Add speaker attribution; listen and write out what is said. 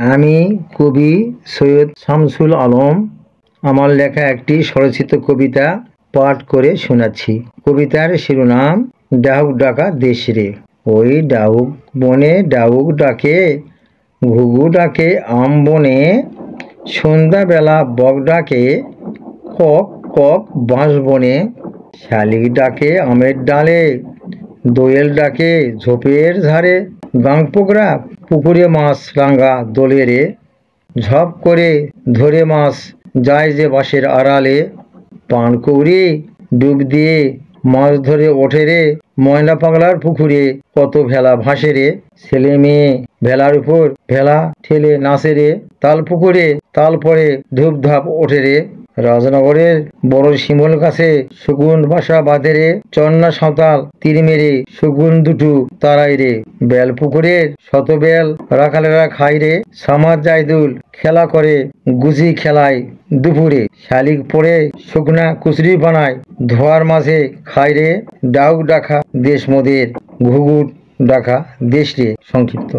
Speaker 1: আমি কবি সৈয়দ শামসুল আলম আমার লেখা একটি স্বরচিত কবিতা পাঠ করে শোনাচ্ছি। কবিতার শিরোনাম ডাহুক ডাকা দেশরে। ওই ডাহুক বনে ডাহুক ডাকে, ঘুঘু ডাকে আম বনে, সন্ধ্যাবেলা বক ডাকে কক কক বাঁশ বনে, শালিক ডাকে আমের ডালে, দোয়েল ডাকে ঝোপের ধারে, গাংপোকরা পুকুরে মাছ রাঙা দোলে রে, ঝপ করে ধরে মাছ যায় যে বাঁশের আড়ালে, পানকৌড়ি ডুব দিয়ে মাছ ধরে ওঠে রে, ময়না পাগলার পুকুরে কত ভেলা ভাসে রে, ছেলে মেয়ে ভেলার উপর ভেলা ঠেলে নাচে রে, তাল পুকুরে তাল পরে ধূপধাপ ওঠে রে, রাজনগরের বড় শিমল গাছে শগুন বাসা বাঁধে রে, চন্না সাঁওতাল তীর মেরে শগুন দুটো তারাই রে, বেল পুকুরের শত বেল রাখালেরা খাই রে, সামার জাইদুল খেলা করে গুজি খেলায় দুপুরে, শালিক পড়ে শুকনা কুচরি বানায় ধোয়ার মাঝে খাই রে, ডাউক ডাকা দেশ মোদের, ঘুঘু ডাকা দেশ রে। সংক্ষিপ্ত।